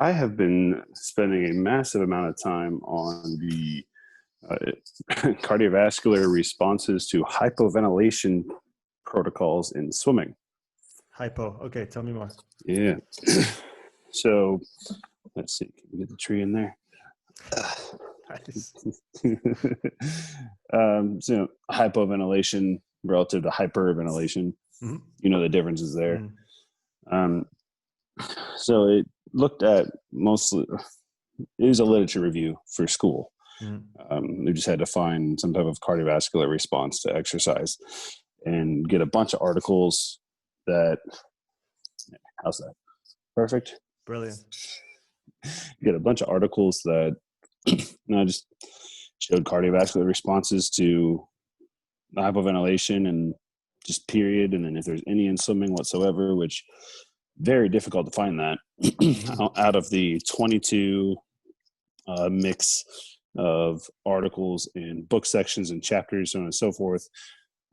I have been spending a massive amount of time on the cardiovascular responses to hypoventilation protocols in swimming. Hypo. Okay, tell me more. Yeah. So let's see. Can we get the tree in there? Nice. So hypoventilation relative to hyperventilation. Mm-hmm. You know the differences there. Mm-hmm. So it looked at mostly, it was a literature review for school. Mm-hmm. We just had to find some type of cardiovascular response to exercise and get a bunch of articles that, how's that? Perfect. Brilliant. Get a bunch of articles that just showed cardiovascular responses to hypoventilation and just period. And then if there's any in swimming whatsoever, which very difficult to find that out of the 22 mix of articles and book sections and chapters, so on and so forth.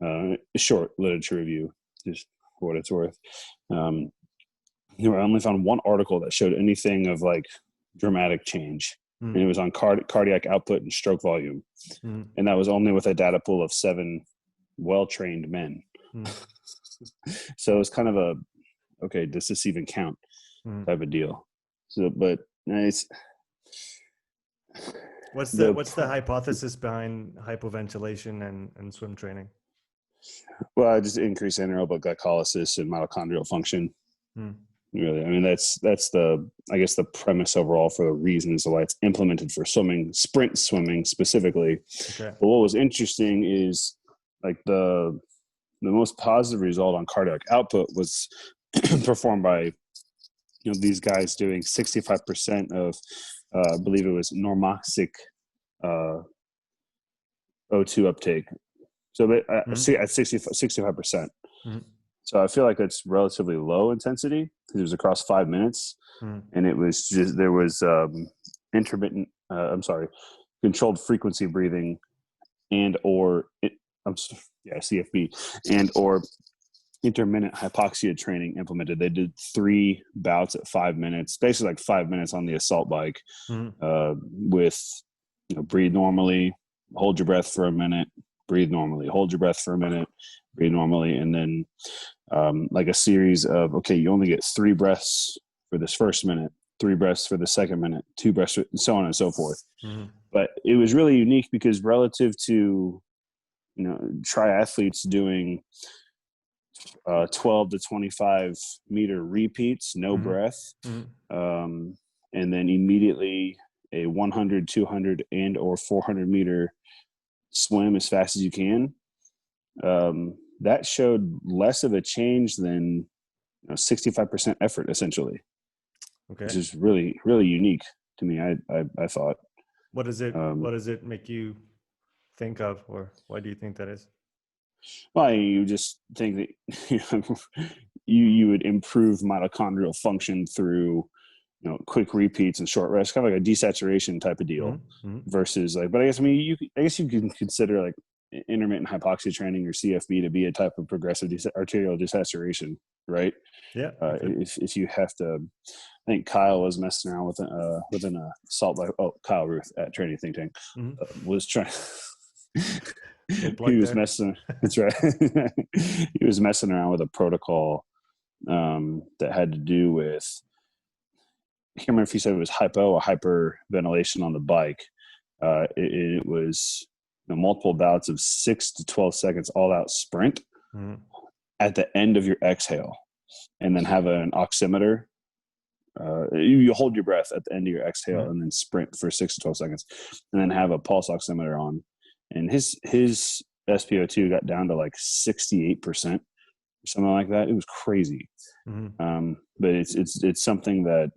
A short literature review, just for what it's worth. I only found one article that showed anything of like dramatic change. And it was on cardiac output and stroke volume. And that was only with a data pool of 7 well-trained men. So it was kind of a, okay, does this even count type of deal? So, but it's, what's the hypothesis behind hypoventilation and swim training? Well, just increase anaerobic glycolysis and mitochondrial function. Really, I mean that's the, I guess, the premise overall for the reasons why it's implemented for swimming, sprint swimming specifically. Okay. But what was interesting is like the most positive result on cardiac output was performed by these guys doing 65% of I believe it was normoxic O2 uptake. So at 65%. So I feel like it's relatively low intensity because it was across 5 minutes, and it was just, there was controlled frequency breathing CFB and or intermittent hypoxia training implemented. They did 3 bouts at 5 minutes, basically like 5 minutes on the assault bike, with breathe normally, hold your breath for a minute, breathe normally, hold your breath for a minute, breathe normally, and then like a series of, okay, you only get 3 breaths for this first minute, 3 breaths for the second minute, 2 breaths, and so on and so forth. But it was really unique because relative to triathletes doing 12 to 25 meter repeats, no breath, and then immediately a 100, 200, and or 400 meter swim as fast as you can. That showed less of a change than 65% effort, essentially. Okay. Which is really, really unique to me. I thought. What does it make you think of, or why do you think that is? Well, you just think that you would improve mitochondrial function through quick repeats and short rests, kind of like a desaturation type of deal, versus like. But I guess you can consider like intermittent hypoxia training or CFB to be a type of progressive arterial desaturation, right? Yeah. If you have to, I think Kyle was messing around with an assault bike. Oh, Kyle Ruth at Training Think Tank was trying. He was messing. That's right. He was messing around with a protocol that had to do with. I can't remember if he said it was hypo or hyperventilation on the bike. It was multiple bouts of 6 to 12 seconds all out sprint at the end of your exhale, and then have an oximeter. You hold your breath at the end of your exhale and then sprint for 6 to 12 seconds, and then have a pulse oximeter on. And his SpO2 got down to like 68% or something like that. It was crazy. But it's something that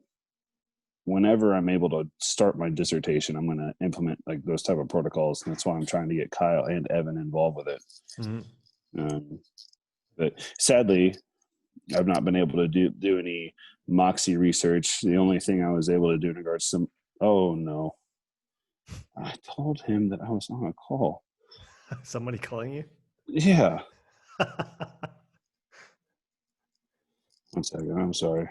whenever I'm able to start my dissertation, I'm going to implement like those type of protocols. And that's why I'm trying to get Kyle and Evan involved with it. But sadly, I've not been able to do any Moxie research. The only thing I was able to do in regards to oh no, I told him that I was on a call. Somebody calling you? Yeah. One second. I'm sorry.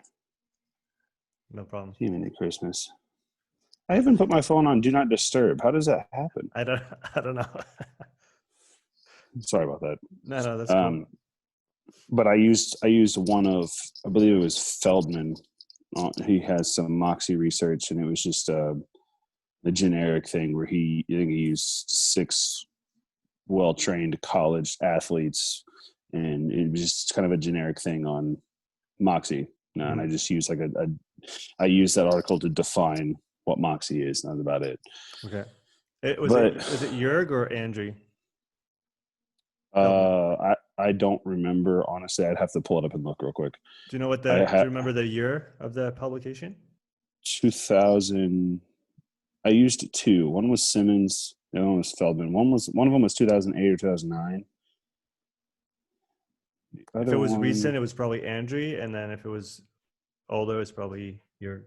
No problem. Jiminy Christmas. I haven't put my phone on Do Not Disturb. How does that happen? I don't know. Sorry about that. No, that's cool. But I used one of, I believe it was Feldman. He has some Moxie research, and it was just a generic thing where I think he used 6 well-trained college athletes, and it was just kind of a generic thing on Moxie. And I just used I used that article to define what Moxie is. That's about it. Okay. Was it Jurg or Andrew? I don't remember, honestly. I'd have to pull it up and look real quick. Do you know do you remember the year of the publication? 2000. I used 2. One was Simmons, the other one was Feldman. One of them was 2008 or 2009. If it was recent, it was probably Andrew, and then if it was older, it's probably Jurg.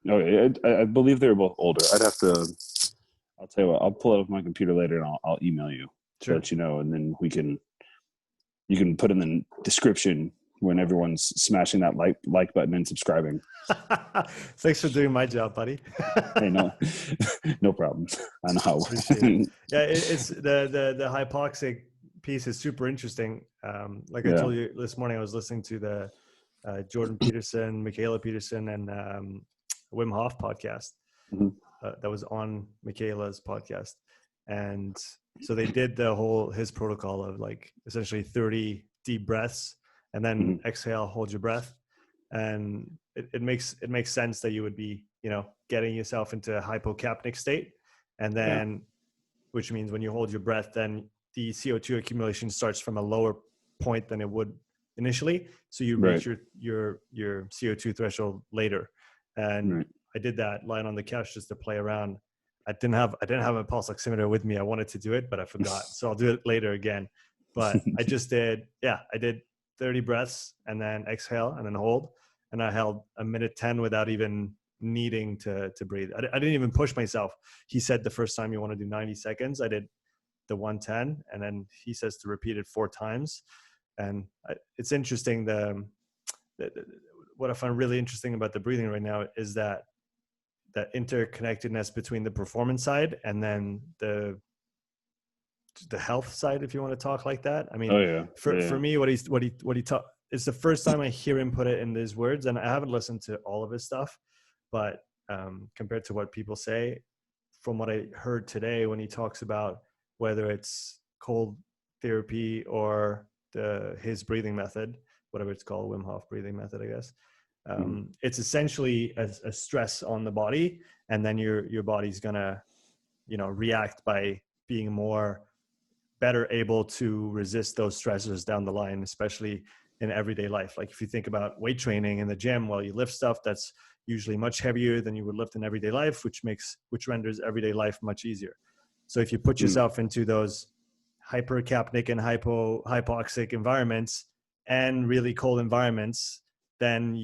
No, I believe they were both older. I'd have to. I'll tell you what. I'll pull it up on my computer later, and I'll email you to let you know, and then you can put in the description when everyone's smashing that like button and subscribing. Thanks for doing my job, buddy. Hey, no problem. I know how. Yeah, it's the hypoxic piece is super interesting. I told you this morning, I was listening to the Jordan Peterson, Michaela Peterson, and Wim Hof podcast that was on Michaela's podcast. And so they did his protocol of essentially 30 deep breaths and then exhale, hold your breath. And it makes sense that you would be, getting yourself into a hypocapnic state. And then, which means when you hold your breath, then the CO2 accumulation starts from a lower point than it would initially. So you reach your CO2 threshold later. And I did that lying on the couch just to play around. I didn't have a pulse oximeter with me. I wanted to do it, but I forgot. So I'll do it later again. But I just did 30 breaths and then exhale and then hold. And I held 1:10 without even needing to breathe. I didn't even push myself. He said the first time you want to do 90 seconds, I did the 1:10, and then he says to repeat it 4 times. And it's interesting. What I find really interesting about the breathing right now is that interconnectedness between the performance side and then the health side, if you want to talk like that. I mean, for me, what he taught, it's the first time I hear him put it in these words, and I haven't listened to all of his stuff, but compared to what people say, from what I heard today, when he talks about whether it's cold therapy or his breathing method, whatever it's called, Wim Hof breathing method, I guess. It's essentially a stress on the body, and then your body's gonna, react by being better able to resist those stressors down the line, especially in everyday life. Like if you think about weight training in the gym, you lift stuff that's usually much heavier than you would lift in everyday life, which renders everyday life much easier. So if you put yourself into those hypercapnic and hypoxic environments and really cold environments, then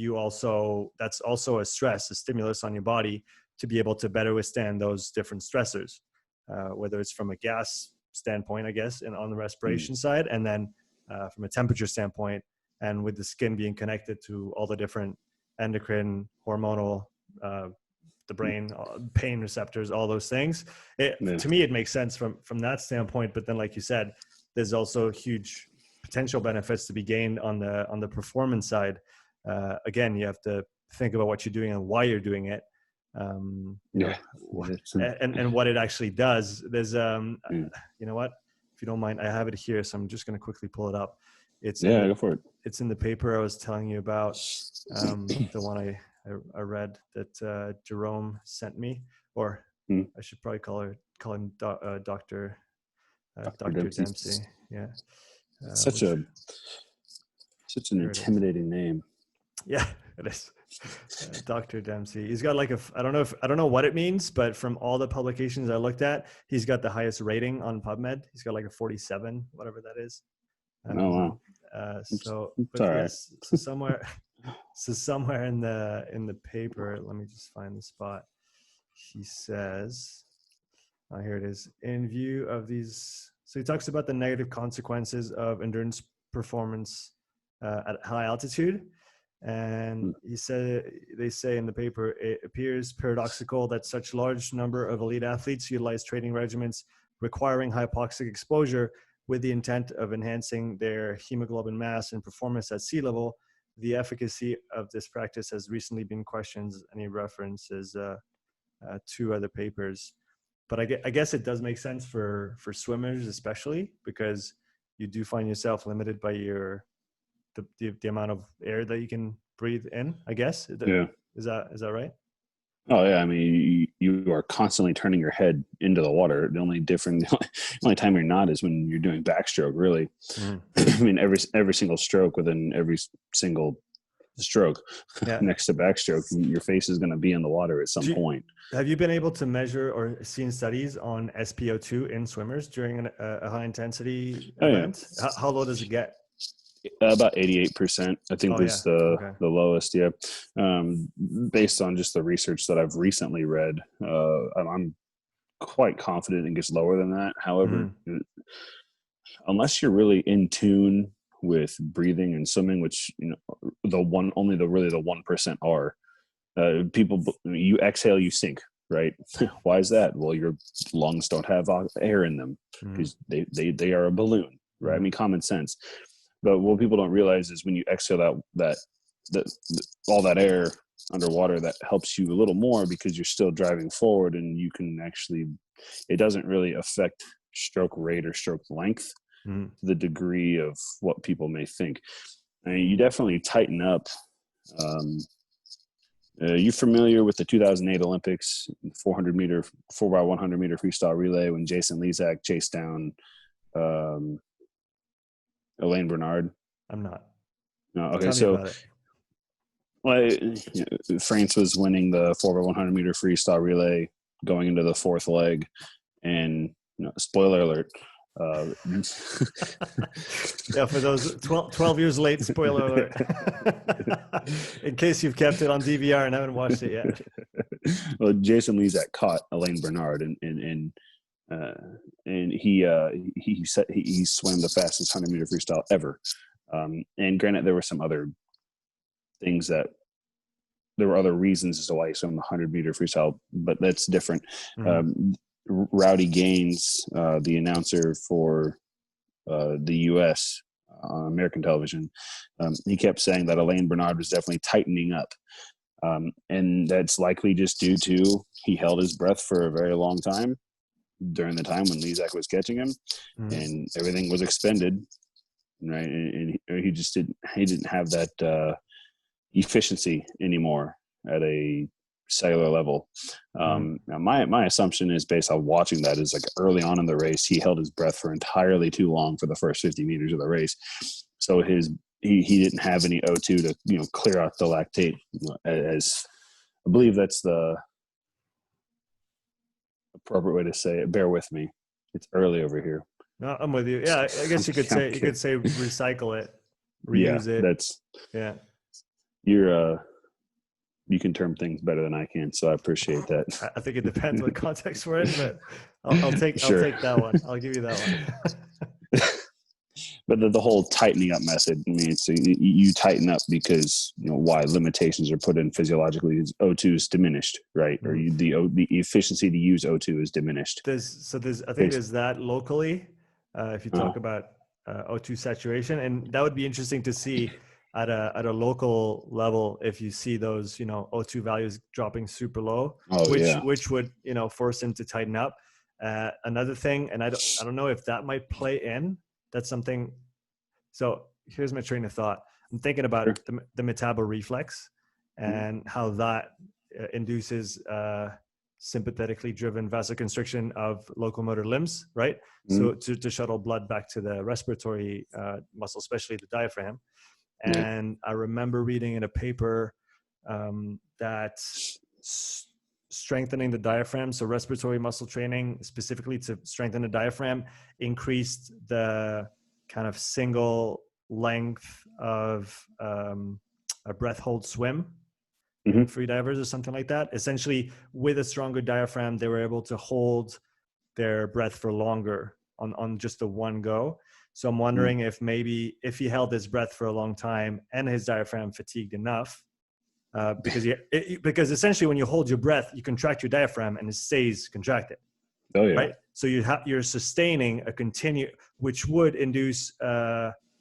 that's also a stress, a stimulus on your body to be able to better withstand those different stressors, whether it's from a gas standpoint, I guess, and on the respiration side, and then from a temperature standpoint, and with the skin being connected to all the different endocrine, hormonal, the brain, pain receptors, all those things. To me, it makes sense from that standpoint. But then, like you said, there's also huge potential benefits to be gained on the performance side. Again, you have to think about what you're doing and why you're doing it. And what it actually does. There's you know what, if you don't mind, I have it here, so I'm just going to quickly pull it up. Go for it. It's in the paper I was telling you about, the one I read that Jerome sent me, or I should probably call him Dr. Dempsey. Yeah. Such an intimidating name. Yeah, it is. Dr. Dempsey. He's got I don't know what it means, but from all the publications I looked at, he's got the highest rating on PubMed. He's got a 47, whatever that is. Wow. So somewhere in the paper, let me just find the spot. He says, here it is. In view of these, so he talks about the negative consequences of endurance performance at high altitude. And they say in the paper, it appears paradoxical that such large number of elite athletes utilize training regimens requiring hypoxic exposure with the intent of enhancing their hemoglobin mass and performance at sea level. The efficacy of this practice has recently been questioned, and he references two other papers. But I guess it does make sense for swimmers, especially because you do find yourself limited by the amount of air that you can breathe in, I guess. Yeah. Is that right? Oh yeah. I mean, you are constantly turning your head into the water. The only time you're not is when you're doing backstroke, really. I mean, every single stroke within every single stroke next to backstroke, your face is going to be in the water at some point. Have you been able to measure or seen studies on SpO2 in swimmers during a high intensity event? Yeah. How low does it get? About 88%, I think was the lowest. Yeah. Based on just the research that I've recently read, I'm quite confident it gets lower than that. However, unless you're really in tune with breathing and swimming, which, you know, only the 1% are, people, you exhale, you sink, right? Why is that? Well, your lungs don't have air in them because they are a balloon, right? I mean, common sense. But what people don't realize is when you exhale that all that air underwater, that helps you a little more because you're still driving forward, and you can actually, it doesn't really affect stroke rate or stroke length to the degree of what people may think. I mean, you definitely tighten up. You familiar with the 2008 Olympics 4x100 meter freestyle relay when Jason Lezak chased down Elaine Bernard? I'm not. No. Okay. So, France was winning the 4x100 meter freestyle relay going into the fourth leg, and spoiler alert. Yeah, for those 12 years late, spoiler alert. In case you've kept it on DVR and haven't watched it yet. Well, Jason Lezak caught Elaine Bernard, and he swam the fastest 100-meter freestyle ever. And granted, there were some other things there were other reasons as to why he swam the 100-meter freestyle, but that's different. Rowdy Gaines, the announcer for the U.S. on American television, he kept saying that Elaine Bernard was definitely tightening up. And that's likely just due to he held his breath for a very long time during the time when Lezak was catching him, and everything was expended, right? And he didn't have that efficiency anymore at a cellular level. Now my assumption is, based on watching that, is like early on in the race, he held his breath for entirely too long for the first 50 meters of the race. So he didn't have any O2 to, clear out the lactate, as I believe that's the appropriate way to say it. Bear with me. It's early over here. No, I'm with you. Yeah. I guess you could say recycle it, reuse it. You can term things better than I can, so I appreciate that. I think it depends what context we're in, but I'll take that one. I'll give you that one. But the whole tightening up method, I mean, so you tighten up because why limitations are put in physiologically. O2 is diminished, right? Or the efficiency to use O2 is diminished. I think there's that locally. If you talk about O2 saturation, and that would be interesting to see at a local level if you see those O2 values dropping super low, which would force him to tighten up. Another thing, and I don't know if that might play in. That's something. So here's my train of thought. I'm thinking about the metabol reflex and how that induces sympathetically driven vasoconstriction of locomotor limbs, right? So to shuttle blood back to the respiratory muscle, especially the diaphragm. And I remember reading in a paper that strengthening the diaphragm, so respiratory muscle training specifically to strengthen the diaphragm, increased the kind of single length of a breath hold swim in free divers or something like that. Essentially, with a stronger diaphragm, they were able to hold their breath for longer on just the one go. So I'm wondering if maybe if he held his breath for a long time and his diaphragm fatigued enough, because essentially when you hold your breath, you contract your diaphragm and it stays contracted. Oh yeah. Right. So you're sustaining which would induce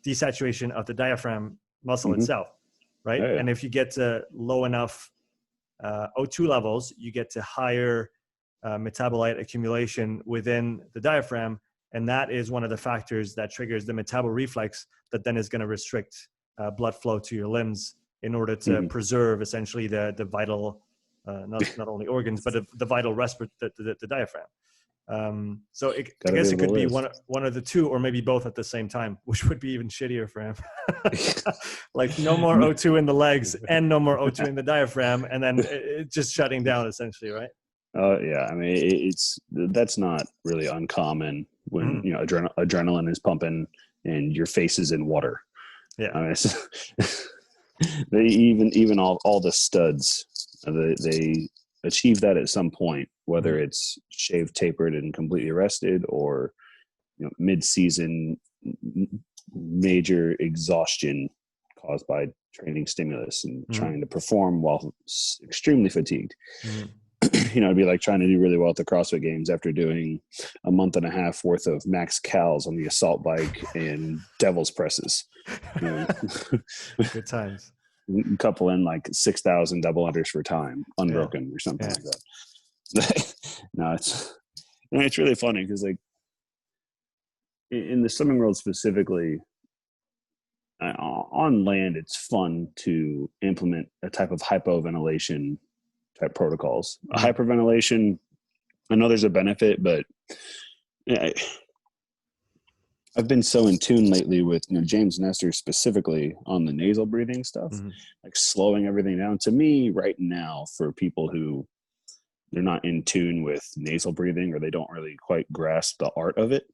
desaturation of the diaphragm muscle itself. Right. Oh, yeah. And if you get to low enough O2 levels, you get to higher metabolite accumulation within the diaphragm. And that is one of the factors that triggers the metabolic reflex that then is going to restrict blood flow to your limbs in order to preserve essentially the vital, not only organs, but the vital the diaphragm. So I guess it could be one of the two, or maybe both at the same time, which would be even shittier for him. Like no more O2 in the legs and no more O2 in the diaphragm, and then it just shutting down essentially, right? Oh yeah, I mean that's not really uncommon when adrenaline is pumping and your face is in water. Yeah, I mean, even all the studs, they achieve that at some point, whether it's shaved, tapered, and completely rested, or mid-season major exhaustion caused by training stimulus and trying to perform while extremely fatigued. It'd be like trying to do really well at the CrossFit Games after doing a month and a half worth of max cals on the assault bike and devil's presses. Good times. Couple in like 6,000 double unders for time, unbroken or something like that. No, it's really funny because like in the swimming world specifically, on land, it's fun to implement a type of hypoventilation type protocols. Hyperventilation, I know there's a benefit, but I've been so in tune lately with James Nestor specifically on the nasal breathing stuff, like slowing everything down. To me, right now, for people who they're not in tune with nasal breathing or they don't really quite grasp the art of it,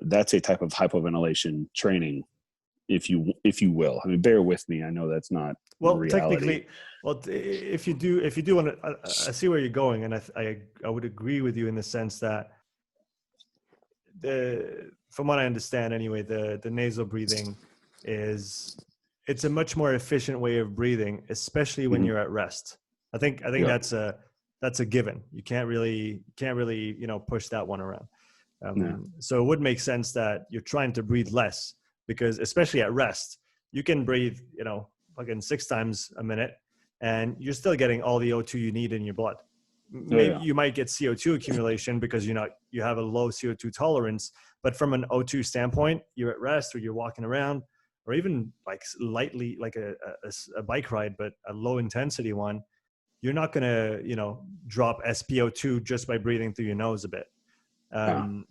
that's a type of hypoventilation training, if you will. I mean, bear with me. I know that's not reality. Technically, if you do want to, I see where you're going, and I would agree with you in the sense that from what I understand anyway, the nasal breathing it's a much more efficient way of breathing, especially when you're at rest. I think that's a given. You can't really push that one around. So it would make sense that you're trying to breathe less, because especially at rest, you can breathe, fucking 6 times a minute, and you're still getting all the O2 you need in your blood. Maybe you might get CO2 accumulation because you have a low CO2 tolerance, but from an O2 standpoint, you're at rest or you're walking around, or even like lightly like a bike ride, but a low intensity one, you're not going to, drop SpO2 just by breathing through your nose a bit.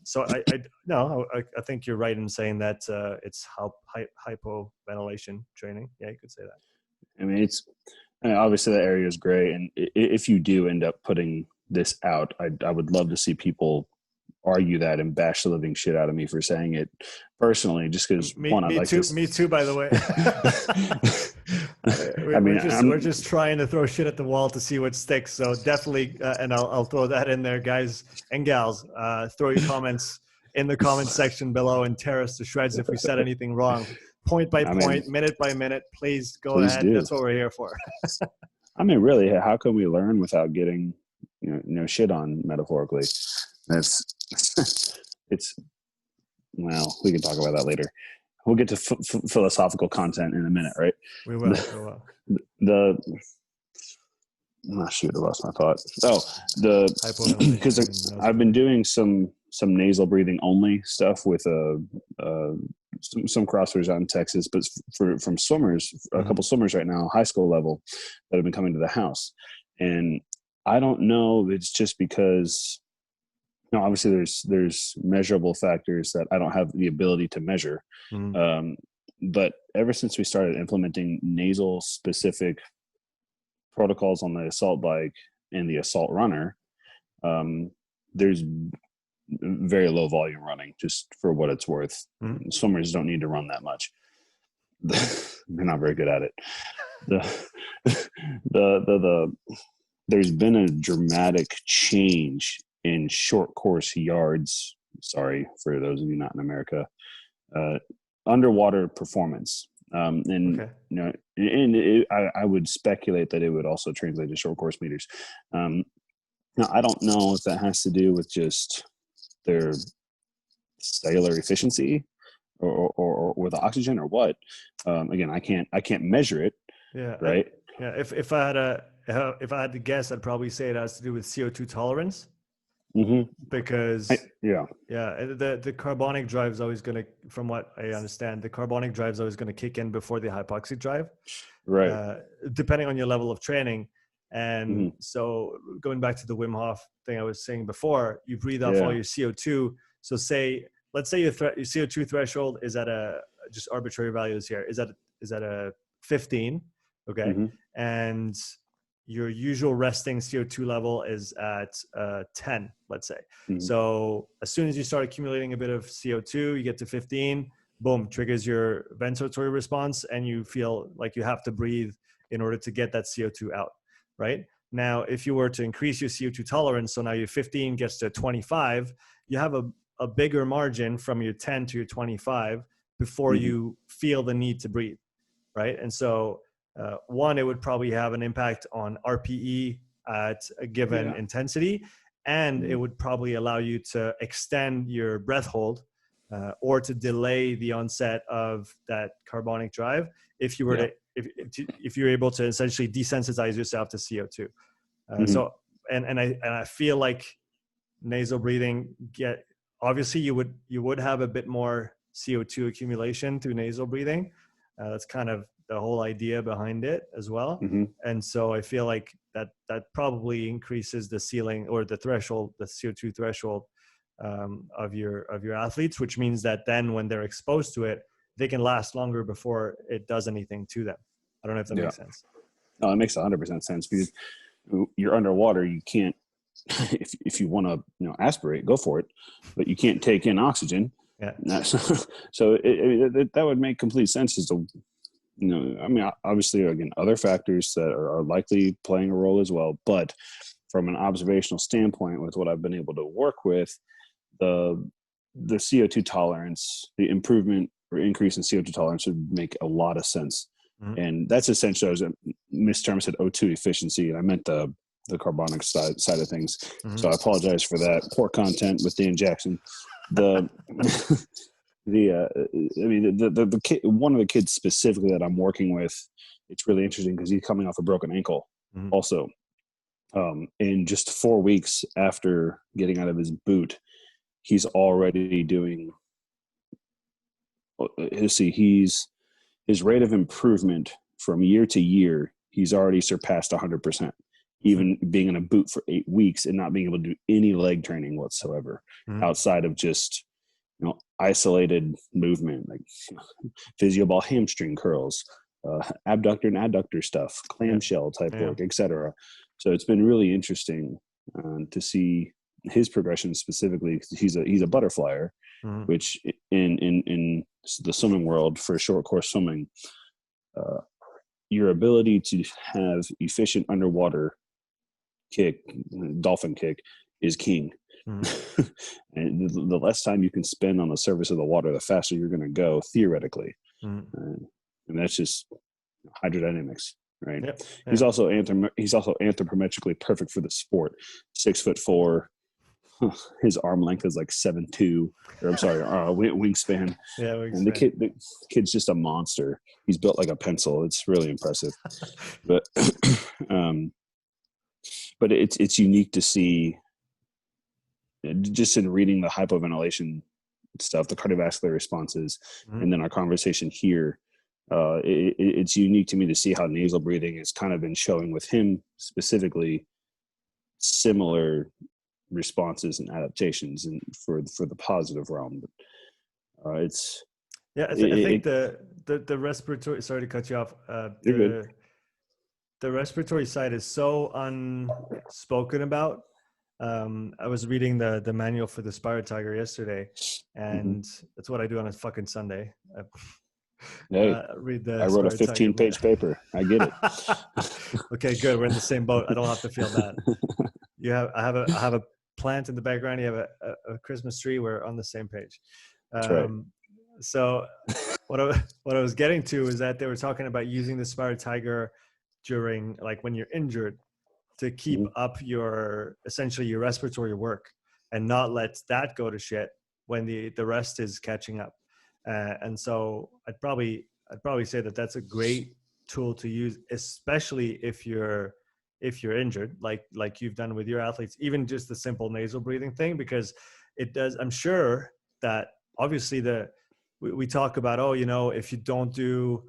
So I think you're right in saying that it's hypoventilation training. Yeah, you could say that. I mean, obviously that area is great, and if you do end up putting this out, I would love to see people argue that and bash the living shit out of me for saying it personally, just because me too, by the way. We're just trying to throw shit at the wall to see what sticks. So definitely, and I'll throw that in there, guys and gals. Throw your comments in the comment section below and tear us to shreds if we said anything wrong. Point by point, minute by minute. Please go ahead. Do. That's what we're here for. I mean, really, how can we learn without getting shit on metaphorically? Well, we can talk about that later. We'll get to philosophical content in a minute, right? We will. Shoot, I lost my thought. Because I've been doing some nasal breathing only stuff with some CrossFitters out in Texas, but from swimmers, a couple swimmers right now, high school level, that have been coming to the house. And I don't know if it's just because, obviously there's measurable factors that I don't have the ability to measure. But ever since we started implementing nasal specific protocols on the assault bike and the assault runner, there's very low volume running, just for what it's worth. Swimmers don't need to run that much. They're not very good at it. There's been a dramatic change in short course yards. Sorry for those of you not in America. underwater performance. And I would speculate that it would also translate to short course meters. Now, I don't know if that has to do with just their cellular efficiency or with oxygen or what. Again, I can't measure it. Yeah. Right. If I had to guess, I'd probably say it has to do with CO2 tolerance. Mm-hmm. Because the carbonic drive is always going to, from what I understand, the carbonic drive is always going to kick in before the hypoxic drive, right? Depending on your level of training. And so going back to the Wim Hof thing I was saying before, you breathe off all your CO2. So let's say your CO2 threshold is at just arbitrary values here, is at a 15, okay, and your usual resting CO2 level is at 10, let's say. So as soon as you start accumulating a bit of CO2, you get to 15, boom, triggers your ventilatory response, and you feel like you have to breathe in order to get that CO2 out, right? Now, if you were to increase your CO2 tolerance, so now your 15 gets to 25, you have a bigger margin from your 10 to your 25 before you feel the need to breathe, right? And so one, it would probably have an impact on RPE at a given intensity, and it would probably allow you to extend your breath hold or to delay the onset of that carbonic drive if you were if you're able to essentially desensitize yourself to CO2. So and I feel like nasal breathing obviously you would have a bit more CO2 accumulation through nasal breathing. That's kind of the whole idea behind it as well. And so I feel like that probably increases the ceiling or the threshold, the CO2 threshold of your athletes, which means that then when they're exposed to it, they can last longer before it does anything to them. I don't know if that makes sense. No, it makes 100% sense, because you're underwater. You can't, if you want to, aspirate, go for it, but you can't take in oxygen. Yeah. So that would make complete sense as to, I mean, obviously, again, other factors that are likely playing a role as well. But from an observational standpoint, with what I've been able to work with, the CO2 tolerance, the improvement or increase in CO2 tolerance would make a lot of sense. And that's essentially, I was mistermed, said O2 efficiency, and I meant the carbonic side of things. So I apologize for that. Poor content with Dan Jackson. The kid, one of the kids specifically that I'm working with, it's really interesting because he's coming off a broken ankle also. And just 4 weeks after getting out of his boot, he's already doing, his rate of improvement from year to year, he's already surpassed 100%, even being in a boot for 8 weeks and not being able to do any leg training whatsoever outside of just, isolated movement, like physio ball hamstring curls, abductor and adductor stuff, clamshell type work, etc. So it's been really interesting to see his progression specifically. He's a butterflyer, which in the swimming world, for short course swimming, your ability to have efficient underwater kick, dolphin kick, is king. And the less time you can spend on the surface of the water, the faster you're going to go, theoretically. And that's just hydrodynamics, right? He's also anthropometrically perfect for the sport. 6'4". His arm length is like 7'2", or I'm sorry, wingspan. Wingspan. And the kid's just a monster. He's built like a pencil. It's really impressive. But it's unique to see, just in reading the hypoventilation stuff, the cardiovascular responses, and then our conversation here, it's unique to me to see how nasal breathing has kind of been showing with him specifically similar responses and adaptations, and for the positive realm. But I think the respiratory, sorry to cut you off, you're good. The respiratory side is so unspoken about. I was reading the manual for the Spire Tiger yesterday, and that's what I do on a fucking Sunday. I wrote a 15-page paper. I get it. Okay, good. We're in the same boat. I don't have to feel that. I have a plant in the background. You have a Christmas tree. We're on the same page. That's right. So what I was getting to is that they were talking about using the Spire Tiger during, like, when you're injured, to keep up essentially your respiratory work and not let that go to shit when the rest is catching up. And so I'd probably say that that's a great tool to use, especially if you're injured, like you've done with your athletes, even just the simple nasal breathing thing, because it does. I'm sure that obviously we talk about, if you don't do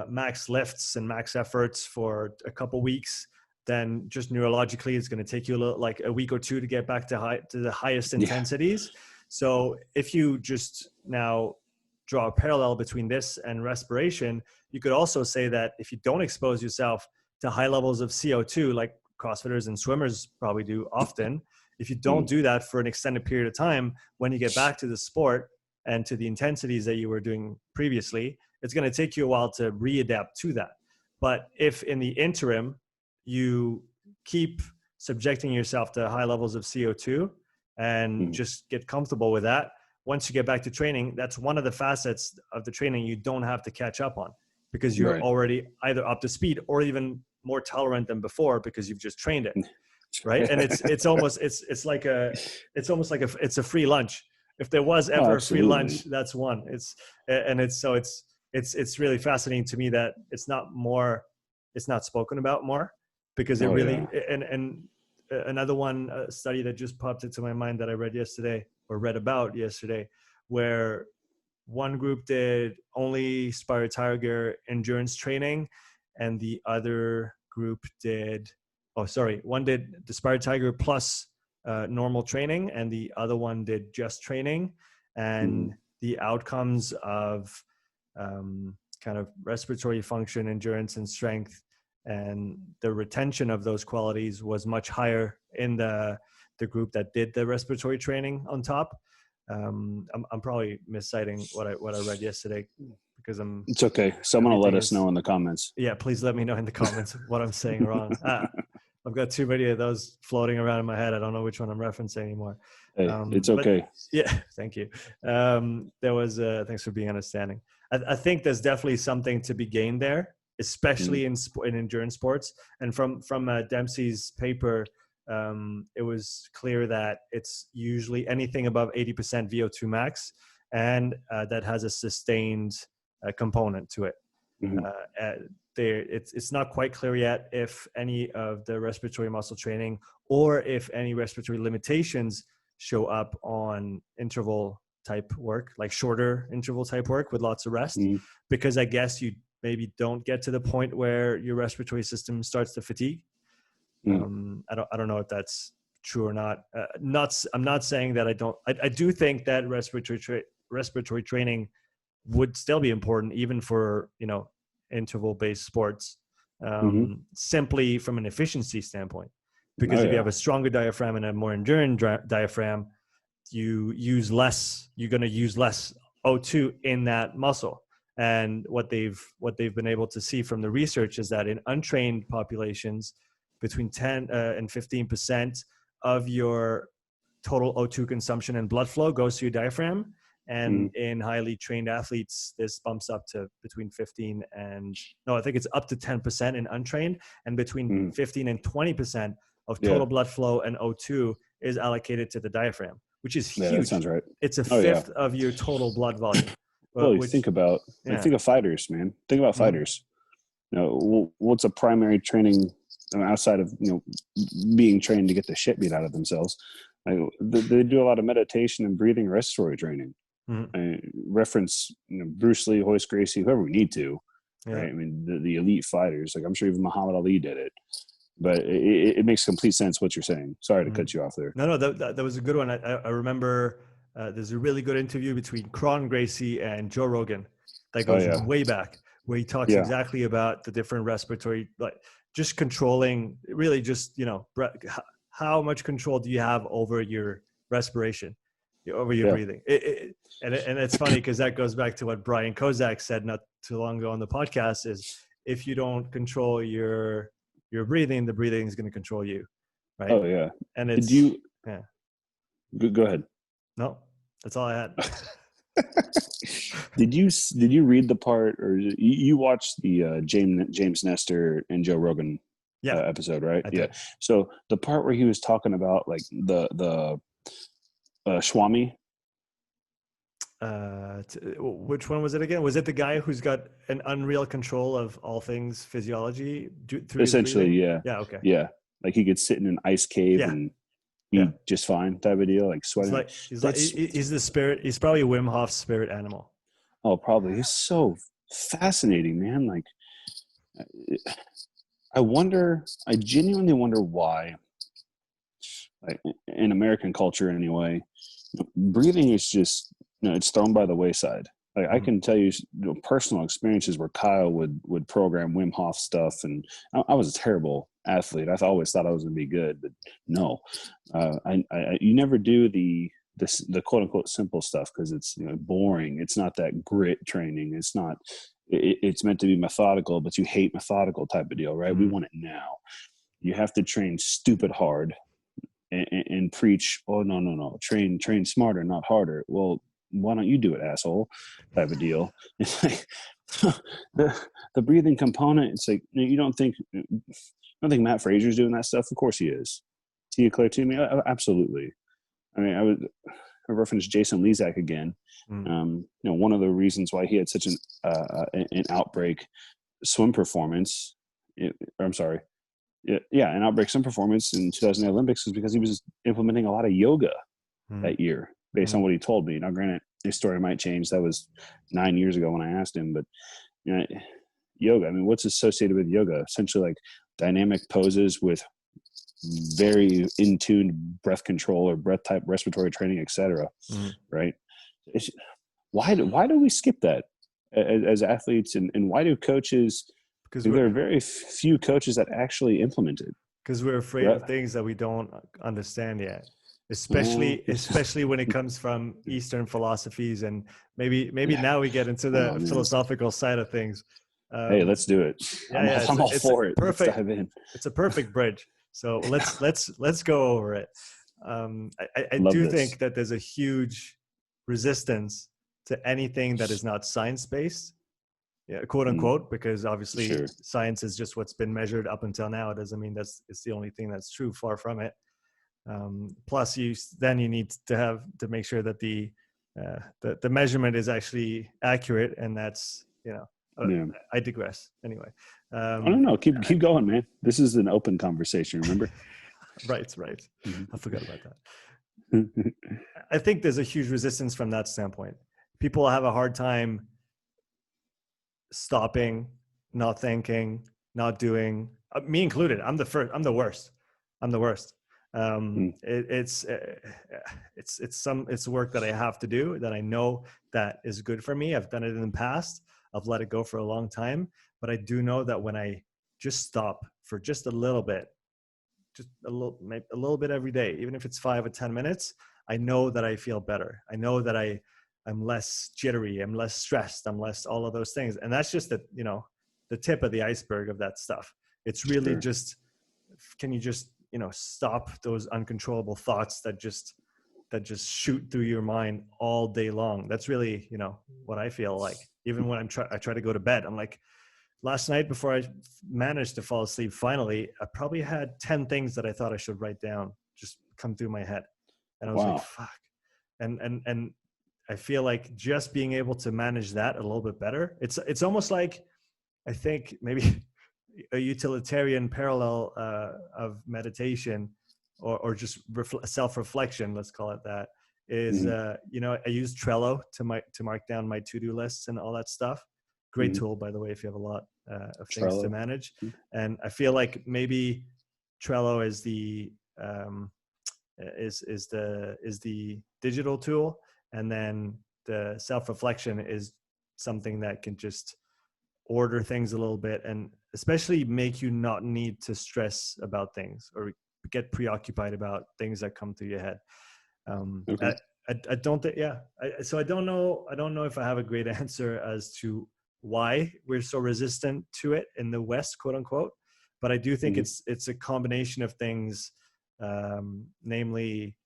max lifts and max efforts for a couple weeks, then just neurologically it's going to take you like a week or two to get back to the highest intensities. So if you just now draw a parallel between this and respiration, you could also say that if you don't expose yourself to high levels of CO2, like CrossFitters and swimmers probably do often, if you don't do that for an extended period of time, when you get back to the sport and to the intensities that you were doing previously, it's going to take you a while to readapt to that. But if in the interim, you keep subjecting yourself to high levels of CO2 and just get comfortable with that, once you get back to training, that's one of the facets of the training you don't have to catch up on, because you're already either up to speed or even more tolerant than before because you've just trained it. Right. And it's almost like a free lunch. If there was ever a free lunch, that's one. It's really fascinating to me that it's not spoken about more, because it really, and another one study that just popped into my mind that I read about yesterday, where one group did only Spire Tiger endurance training and the other group did, one did the Spire Tiger plus normal training and the other one did just training, and the outcomes of kind of respiratory function, endurance, and strength, and the retention of those qualities was much higher in the group that did the respiratory training on top. I'm probably misciting what I read yesterday, because it's okay. Someone will let us know in the comments. Yeah, please let me know in the comments what I'm saying wrong. I've got too many of those floating around in my head. I don't know which one I'm referencing anymore. Hey, it's okay. Yeah, thank you. Thanks for being understanding. I think there's definitely something to be gained there, especially in endurance sports. And from Dempsey's paper, it was clear that it's usually anything above 80% VO2 max, and that has a sustained component to it. It's not quite clear yet if any of the respiratory muscle training or if any respiratory limitations show up on interval type work, like shorter interval type work with lots of rest, because I guess you maybe don't get to the point where your respiratory system starts to fatigue. I don't know if that's true or not. I'm not saying that I do think that respiratory training would still be important, even for, interval-based sports, simply from an efficiency standpoint. Because if you have a stronger diaphragm and a more enduring diaphragm, you're going to use less O2 in that muscle. And what they've been able to see from the research is that in untrained populations, between 10 and 15% of your total O2 consumption and blood flow goes to your diaphragm. And in highly trained athletes, this bumps up to between 15 and, I think it's up to 10% in untrained, and between 15 and 20% of total blood flow and O2 is allocated to the diaphragm, which is huge. Yeah, that sounds right. It's a fifth of your total blood volume. Think of fighters, man. Think about fighters. What's a primary training outside of, being trained to get the shit beat out of themselves? They do a lot of meditation and breathing, respiratory training. Reference, Bruce Lee, Hoist Gracie, whoever we need to. Right? I mean, the elite fighters. Like, I'm sure even Muhammad Ali did it. But it makes complete sense what you're saying. Sorry to cut you off there. No, that was a good one. I remember there's a really good interview between Cron Gracie and Joe Rogan that goes way back, where he talks exactly about the different respiratory, like just controlling, really just, how much control do you have over your respiration, over your breathing. And it's funny because that goes back to what Brian Kozak said not too long ago on the podcast, is if you don't control your breathing, the breathing is going to control you. Right. Oh yeah. And it's, Go ahead. No, that's all I had. Did you read the part, or you watched the James Nestor and Joe Rogan episode, right? I did. So the part where he was talking about like the Swami. Which one was it again? Was it the guy who's got an unreal control of all things physiology through essentially? Yeah. Okay. Yeah, like he could sit in an ice cave and be just fine, type of deal, like sweating. He's the spirit. He's probably Wim Hof's spirit animal. Oh, probably. He's so fascinating, man. Like, I genuinely wonder why, like, in American culture anyway, breathing is just, it's thrown by the wayside. Like, I can tell you, personal experiences where Kyle would program Wim Hof stuff, and I was a terrible athlete. I always thought I was going to be good, but no. You never do the quote unquote simple stuff because it's boring. It's not that grit training. It's not. It's meant to be methodical, but you hate methodical type of deal, right? We want it now. You have to train stupid hard and preach. Oh no! Train smarter, not harder. Well, why don't you do it, asshole? Type of deal. It's like the breathing component. It's like you don't think Matt Fraser's doing that stuff. Of course he is. Tia Claire Toomey, absolutely. I mean, I referenced Jason Lezak again. One of the reasons why he had such an outbreak swim performance. An outbreak swim performance in 2008 Olympics is because he was implementing a lot of yoga that year, based on what he told me. Now, granted, his story might change. That was 9 years ago when I asked him, but yoga. I mean, what's associated with yoga? Essentially, like dynamic poses with very in-tuned breath control or breath type respiratory training, etc. Right? Why do we skip that as athletes, and why do coaches? Because there are very few coaches that actually implement it. Because we're afraid of things that we don't understand yet, especially when it comes from Eastern philosophies, and maybe now we get into the philosophical side of things. Hey, let's do it. I'm all for it. Perfect. Let's dive in. It's a perfect bridge. So let's go over it. I do think that there's a huge resistance to anything that is not science-based, quote unquote, because obviously science is just what's been measured up until now. It doesn't mean it's the only thing that's true. Far from it. Plus, you need to make sure that the measurement is actually accurate, and that's I digress. Anyway, I don't know. Keep going, man. This is an open conversation. Remember? Right. I forgot about that. I think there's a huge resistance from that standpoint. People have a hard time stopping, not thinking, not doing. Me included. I'm the worst. It's work that I have to do, that I know that is good for me. I've done it in the past. I've let it go for a long time, but I do know that when I just stop for just a little bit, maybe a little bit every day, even if it's 5 or 10 minutes, I know that I feel better. I know that I'm less jittery. I'm less stressed. I'm less all of those things. And that's just the tip of the iceberg of that stuff. It's really just, can you just, stop those uncontrollable thoughts that just shoot through your mind all day long. That's really, what I feel like. Even when I try to go to bed, I'm like, last night before I managed to fall asleep, finally, I probably had 10 things that I thought I should write down just come through my head. And I was like, fuck. And I feel like just being able to manage that a little bit better. It's almost like, I think maybe a utilitarian parallel of meditation or just self-reflection, let's call it that, is, I use Trello to mark down my to-do lists and all that stuff. Great tool, by the way, if you have a lot of things to manage. And I feel like maybe Trello is the digital tool, and then the self-reflection is something that can just order things a little bit, and especially make you not need to stress about things or get preoccupied about things that come through your head. I don't think, so I don't know if I have a great answer as to why we're so resistant to it in the West, quote unquote, but I do think it's a combination of things, namely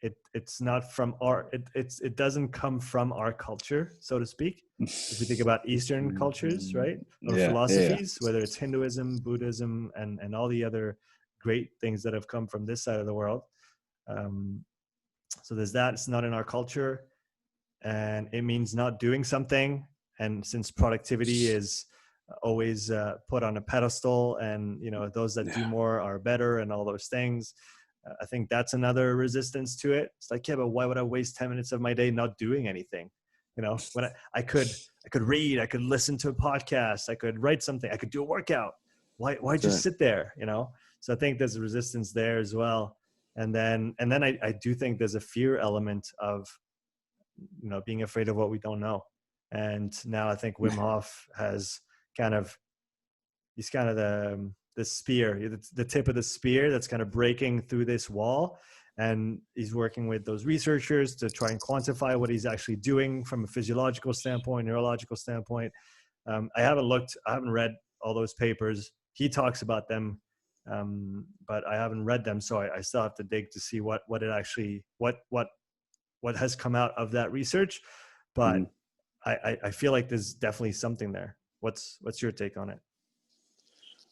it's not from it doesn't come from our culture, so to speak. If you think about Eastern cultures, right, or philosophies, whether it's Hinduism, Buddhism, and all the other great things that have come from this side of the world. So there's that. It's not in our culture, and it means not doing something. And since productivity is always put on a pedestal, and those that do more are better, and all those things, I think that's another resistance to it. It's like, yeah, but why would I waste 10 minutes of my day not doing anything? When I could read, I could listen to a podcast, I could write something, I could do a workout. Why just sit there? So I think there's a resistance there as well. And then I do think there's a fear element of, being afraid of what we don't know. And now I think Wim Hof he's kind of the spear, the tip of the spear that's kind of breaking through this wall. And he's working with those researchers to try and quantify what he's actually doing from a physiological standpoint, neurological standpoint. I haven't read all those papers. He talks about them, but I haven't read them. So I still have to dig to see what has come out of that research. But I feel like there's definitely something there. What's your take on it?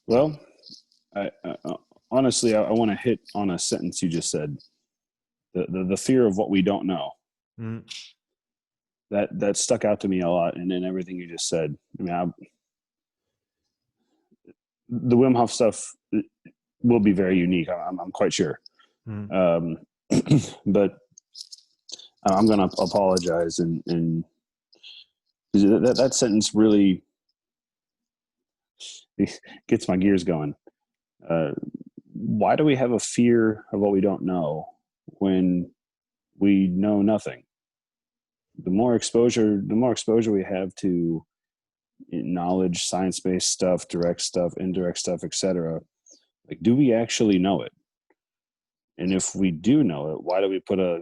Well, I honestly, I want to hit on a sentence you just said. The fear of what we don't know. That stuck out to me a lot, and in everything you just said. I mean, the Wim Hof stuff will be very unique. I'm quite sure. But I'm going to apologize, and that sentence really gets my gears going. Why do we have a fear of what we don't know when we know nothing? The more exposure we have to knowledge, science-based stuff, direct stuff, indirect stuff, etc. Like, do we actually know it? And if we do know it, why do we put a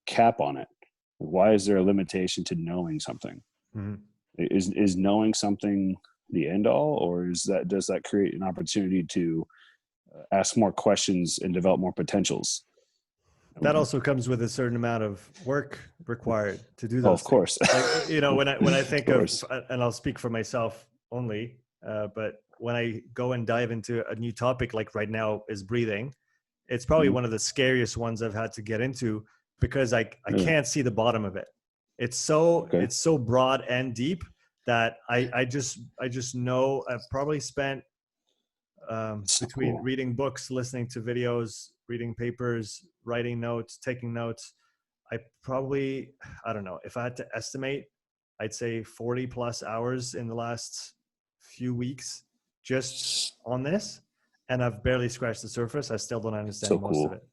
cap on it? Why is there a limitation to knowing something? Is knowing something the end all, or does that create an opportunity to ask more questions and develop more potentials? That also comes with a certain amount of work required to do those. Oh, of course. Like, when I think of, and I'll speak for myself only, but when I go and dive into a new topic, like right now is breathing, it's probably one of the scariest ones I've had to get into, because I can't see the bottom of it. It's so broad and deep that I just know I've probably spent between reading books, listening to videos, reading papers, writing notes, taking notes. I don't know, if I had to estimate, I'd say 40 plus hours in the last few weeks just on this. And I've barely scratched the surface. I still don't understand most of it.